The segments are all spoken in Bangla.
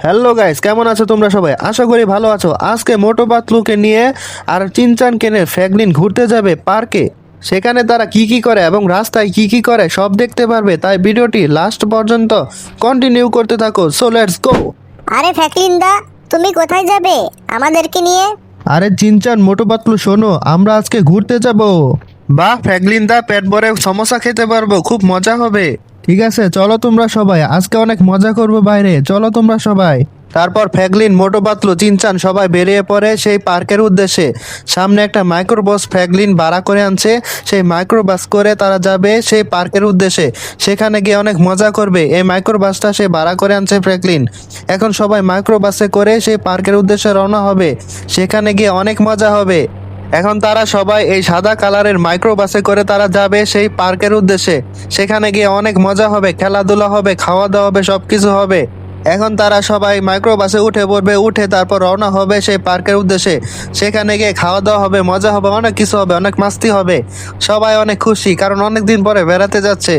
হ্যালো গাইস, কেমন আছো তোমরা সবাই? আশা করি ভালো আছো। আজকে মোটো পাতলুকে নিয়ে আর চিনচান কেনে ফ্র্যাঙ্কলিন ঘুরতে যাবে পার্কে। সেখানে তারা কি কি করে এবং রাস্তায় কি কি করে সব দেখতে পারবে, তাই ভিডিওটি লাস্ট পর্যন্ত কন্টিনিউ করতে থাকো। So let's go. আরে ফ্র্যাঙ্কলিন দা, তুমি কোথায় যাবে আমাদেরকে নিয়ে? আরে চিনচান, মোটো পাতলু শোনো, আমরা আজকে ঘুরতে যাব। বাহ ফ্র্যাঙ্কলিন দা, পেট ভরে সমোসা খেতে পারবো, খুব মজা হবে। ঠিক আছে, চলো তোমরা সবাই, আজকে অনেক মজা করবো বাইরে, চলো তোমরা সবাই। তারপর ফ্র্যাঙ্কলিন, মোটো পাতলু, চিনচান সবাই বেরিয়ে পড়ে সেই পার্কের উদ্দেশ্যে। সামনে একটা মাইক্রোবাস ফ্র্যাঙ্কলিন ভাড়া করে আনছে, সেই মাইক্রোবাস করে তারা যাবে সেই পার্কের উদ্দেশ্যে। সেখানে গিয়ে অনেক মজা করবে। এই মাইক্রোবাসটা সে ভাড়া করে আনছে ফ্র্যাঙ্কলিন। এখন সবাই মাইক্রোবাসে করে সেই পার্কের উদ্দেশ্যে রওনা হবে। সেখানে গিয়ে অনেক মজা হবে। এখন তারা সবাই এই সাদা কালারের মাইক্রোবাসে করে তারা যাবে সেই পার্কের উদ্দেশ্যে। সেখানে গিয়ে অনেক মজা হবে, খেলাধুলা হবে, খাওয়া দাওয়া হবে, সবকিছু হবে। এখন তারা সবাই মাইক্রোবাসে উঠে পড়বে, উঠে তারপর রওনা হবে সেই পার্কের উদ্দেশ্যে। সেখানে গিয়ে খাওয়া দাওয়া হবে, মজা হবে, অনেক কিছু হবে, অনেক মাস্তি হবে। সবাই অনেক খুশি, কারণ অনেক দিন পরে বেড়াতে যাচ্ছে।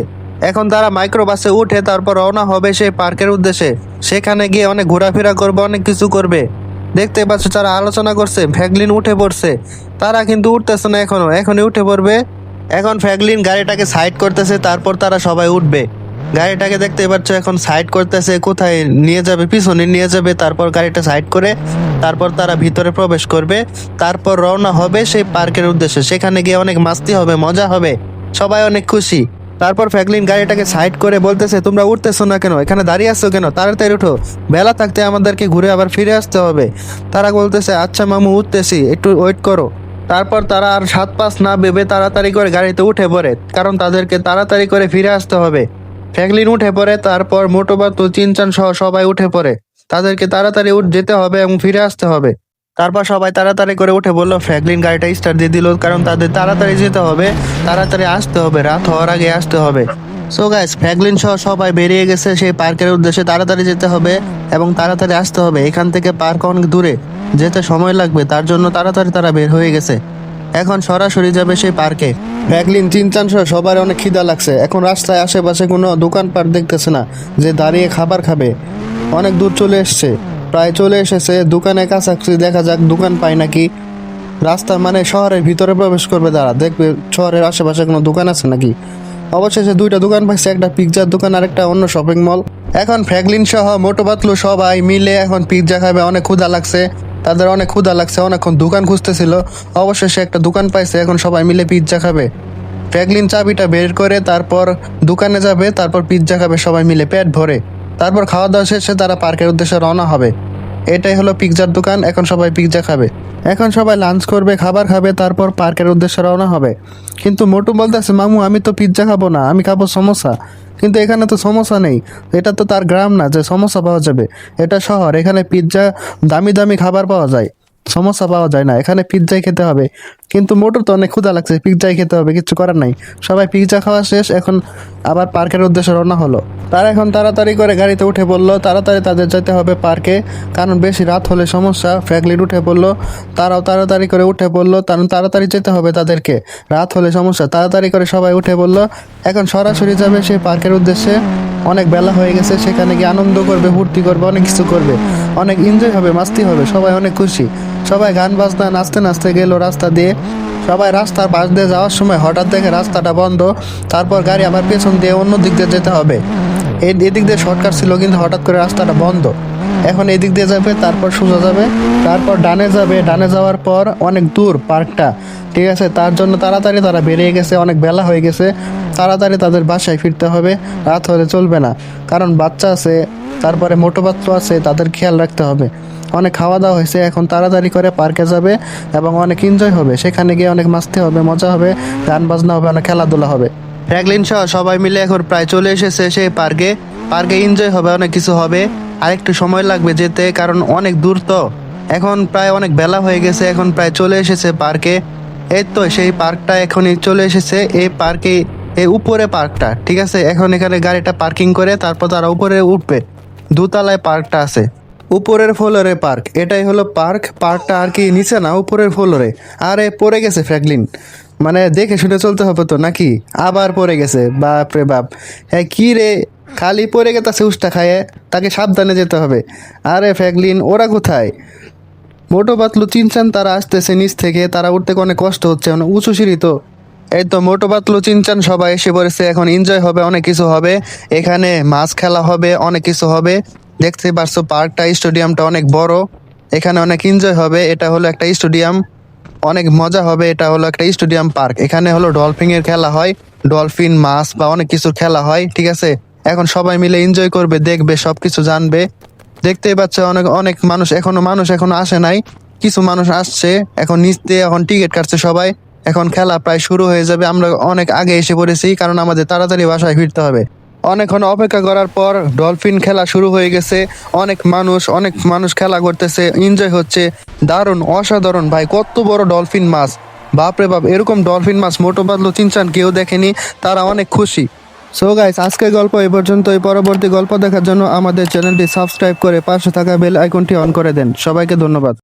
এখন তারা মাইক্রোবাসে উঠে তারপর রওনা হবে সেই পার্কের উদ্দেশ্যে। সেখানে গিয়ে অনেক ঘোরাফেরা করবে, অনেক কিছু করবে। দেখতে পাচ্ছ তারা আলোচনা করছে, ফ্র্যাঙ্কলিন উঠে পড়ছে। তারা কিন্তু উঠতেছে না, এখনই উঠে পড়বে। এখন ফ্র্যাঙ্কলিন গাড়িটাকে সাইড করতেছে, তারপর তারা সবাই উঠবে। গাড়িটাকে দেখতে পাচ্ছ এখন সাইড করতেছে, কোথায় নিয়ে যাবে, পিছনে নিয়ে যাবে। তারপর গাড়িটা সাইড করে তারপর তারা ভিতরে প্রবেশ করবে। তারপর রওনা হবে সেই পার্কের উদ্দেশ্যে। সেখানে গিয়ে অনেক মাস্তি হবে, মজা হবে, সবাই অনেক খুশি। তারপর ফ্র্যাঙ্কলিন গাড়িটাকে সাইড করে বলতেছে, তোমরা উঠতেছো না কেন, এখানে দাঁড়িয়ে আছো কেন, তাড়াতাড়ি উঠো, বেলা থাকতে আমাদেরকে ঘুরে আবার ফিরে আসতে হবে। তারা বলতেছে, আচ্ছা মামু উঠতেছি, একটু ওয়েট করো। তারপর তারা আর সাত পাঁচ না ভেবে তাড়াতাড়ি করে গাড়িতে উঠে পড়ে, কারণ তাদেরকে তাড়াতাড়ি করে ফিরে আসতে হবে। ফ্র্যাঙ্কলিন উঠে পড়ে, তারপর মোটো পাতলু, চিনচান সহ সবাই উঠে পড়ে। তাদেরকে তাড়াতাড়ি যেতে হবে এবং ফিরে আসতে হবে। তারপর সবাই তাড়াতাড়ি করে উঠে বললো, ফ্র্যাঙ্কলিন গাড়িটা স্টার্ট দিয়ে দিল, কারণ তাদের তাড়াতাড়ি যেতে হবে, তাড়াতাড়ি আসতে হবে, রাত হওয়ার আগে আসতে হবে। সো গাইস, ফ্র্যাঙ্কলিন সহ সবাই বেরিয়ে গেছে সেই পার্কের উদ্দেশ্যে। তাড়াতাড়ি যেতে হবে এবং তাড়াতাড়ি আসতে হবে। এখান থেকে পার্ক অনেক দূরে, যেতে সময় লাগবে, তার জন্য তাড়াতাড়ি তারা বের হয়ে গেছে। এখন সরাসরি যাবে সেই পার্কে। ফ্র্যাঙ্কলিন, চিনচান সহ সবার অনেক খিদা লাগছে। এখন রাস্তায় আশেপাশে কোনো দোকানপাট দেখতেছে না যে দাঁড়িয়ে খাবার খাবে। অনেক দূর চলে এসছে, প্রায় চলে এসেছে। দোকানে কাছাকাছি, দেখা যাক দোকান পায় নাকি। রাস্তা মানে শহরের ভিতরে প্রবেশ করবে, তারা দেখবে শহরের আশেপাশে কোনো দোকান আছে নাকি। অবশেষে দুইটা দোকান পাইছে, একটা পিৎজার দোকান আর একটা অন্য শপিং মল। এখন ফ্র্যাঙ্কলিন সহ মোটো পাতলু সবাই মিলে এখন পিৎজা খাবে। অনেক ক্ষুধা লাগছে তাদের, অনেক ক্ষুধা লাগছে, অনেকক্ষণ দোকান খুঁজতেছিল। অবশেষে একটা দোকান পাইছে, এখন সবাই মিলে পিৎজা খাবে। ফ্র্যাঙ্কলিন চাবিটা বের করে তারপর দোকানে যাবে, তারপর পিৎজা খাবে সবাই মিলে পেট ভরে। তারপর খাওয়া দাওয়া শেষে তারা পার্কের উদ্দেশ্যে রওনা হবে। এটাই হলো পিৎজার দোকান, এখন সবাই পিৎজা খাবে। এখন সবাই লাঞ্চ করবে, খাবার খাবে, তারপর পার্কের উদ্দেশ্যে রওনা হবে। কিন্তু মোটু বলতেছে, মামু আমি তো পিৎজা খাবো না, আমি খাবো সমোসা। কিন্তু এখানে তো সমোসা নেই, এটা তো তার গ্রাম না যে সমোসা পাওয়া যাবে। এটা শহর, এখানে পিৎজা, দামি দামি খাবার পাওয়া যায়, সমস্যা পাওয়া যায় না, এখানে পিৎজাই খেতে হবে। কিন্তু মোটর তো অনেক ক্ষুধা লাগছে, পিৎজাই খেতে হবে, কিছু করার নাই। সবাই পিৎজা খাওয়া শেষ, এখন আবার পার্কের উদ্দেশ্যে রওনা হলো। তারা এখন তাড়াতাড়ি করে গাড়িতে উঠে পড়লো, তাড়াতাড়ি তাদের যেতে হবে পার্কে, কারণ বেশি রাত হলে সমস্যা। ফ্র্যাঙ্কলিন উঠে পড়লো, তারাও তাড়াতাড়ি করে উঠে পড়লো, কারণ তাড়াতাড়ি যেতে হবে তাদেরকে, রাত হলে সমস্যা। তাড়াতাড়ি করে সবাই উঠে পড়লো। এখন সরাসরি যাবে সেই পার্কের উদ্দেশ্যে। অনেক বেলা হয়ে গেছে, সেখানে গিয়ে আনন্দ করবে, ফুর্তি করবে, অনেক কিছু করবে, অনেক এনজয় হবে, মাস্তি হবে, সবাই অনেক খুশি। সবাই গান বাজনা নাচতে নাচতে গেল রাস্তা দিয়ে। সবাই রাস্তার পাশ দিয়ে যাওয়ার সময় হঠাৎ দেখে রাস্তাটা বন্ধ। তারপর গাড়ি আবার পেছন দিয়ে অন্য দিক দিয়ে যেতে হবে। এদিক দিয়ে শর্টকাট ছিল, কিন্তু হঠাৎ করে রাস্তাটা বন্ধ। এখন এদিক দিয়ে যাবে, তারপর সোজা যাবে, তারপর ডানে যাবে। ডানে যাওয়ার পর অনেক দূর পার্কটা, ঠিক আছে। তার জন্য তাড়াতাড়ি তারা বেরিয়ে গেছে, অনেক বেলা হয়ে গেছে। তাড়াতাড়ি তাদের বাসায় ফিরতে হবে, রাত হলে চলবে না, কারণ বাচ্চা আছে, তারপরে মোটো পাত্র আছে, তাদের খেয়াল রাখতে হবে। অনেক খাওয়া দাওয়া হয়েছে, এখন তাড়াতাড়ি করে পার্কে যাবে এবং অনেক এনজয় হবে। সেখানে গিয়ে অনেক মাস্তি হবে, মজা হবে, গান বাজনা হবে, অনেক খেলাধুলা হবে। ফ্র্যাঙ্কলিন সহ সবাই মিলে এখন প্রায় চলে এসেছে সেই পার্কে। পার্কে এনজয় হবে, অনেক কিছু হবে। আর একটু সময় লাগবে যেতে, কারণ অনেক দূর তো। এখন প্রায় অনেক বেলা হয়ে গেছে, এখন প্রায় চলে এসেছে পার্কে। এই তো সেই পার্কটা এখনই চলে এসেছে। এই পার্কে, এই উপরে পার্কটা, ঠিক আছে। এখন এখানে গাড়িটা পার্কিং করে তারপর তারা উপরে উঠবে। দোতলায় পার্কটা আছে, উপরের ফ্লোরে পার্ক। এটাই হলো পার্ক। পার্কটা আর কি নিচে না, উপরের ফ্লোরে। আরে পড়ে গেছে ফ্র্যাঙ্কলিন, মানে দেখে শুনে চলতে হবে তো নাকি, আবার পড়ে গেছে, বাপ রে বাপ। হ্যাঁ কি রে, খালি পড়ে গেছে উষ্টা খায়ে, তাকে সাবধানে যেতে হবে। আরে ফ্র্যাঙ্কলিন, ওরা কোথায়? মোটো পাতলু চিনচান তারা আসতেছে নিচ থেকে, তারা উঠতে অনেক কষ্ট হচ্ছে, অনেক উঁচু সিঁড়ি তো। এই তো মোটো পাতলু চিনচান সবাই এসে পড়েছে, এখন এনজয় হবে, অনেক কিছু হবে এখানে, মাছ খেলা হবে, অনেক কিছু হবে। দেখতে পারছো পার্কটা, স্টেডিয়ামটা অনেক বড়, এখানে অনেক এনজয় হবে। এটা হলো একটা স্টেডিয়াম, অনেক মজা হবে। এটা হলো একটা স্টেডিয়াম পার্ক, এখানে হলো ডলফিনের খেলা হয়, ডলফিন মাছ বা অনেক কিছুর খেলা হয়, ঠিক আছে। এখন সবাই মিলে এনজয় করবে, দেখবে, সবকিছু জানবে। দেখতেই পাচ্ছ অনেক অনেক মানুষ এখনো আসে নাই, কিছু মানুষ আসছে এখন নিচ দিয়ে, এখন টিকিট কাটছে সবাই। এখন খেলা প্রায় শুরু হয়ে যাবে, আমরা অনেক আগে এসে পড়েছি কারণ আমাদের তাড়াতাড়ি বাসায় ফিরতে হবে। অনেকক্ষণ অপেক্ষা করার পর ডলফিন খেলা শুরু হয়ে গেছে। অনেক মানুষ খেলা করতেছে, এনজয় হচ্ছে। দারুণ, অসাধারণ ভাই, কত বড় ডলফিন মাছ! বাপরে বাপ, এরকম ডলফিন মাছ মোটো পাতলু চিনচান কেউ দেখেনি, তারা অনেক খুশি। সো গাইস, আজকের গল্প এই পর্যন্তই। পরবর্তী গল্প দেখার জন্য আমাদের চ্যানেলটি সাবস্ক্রাইব করে পাশে থাকা বেল আইকনটি অন করে দেন। সবাইকে ধন্যবাদ।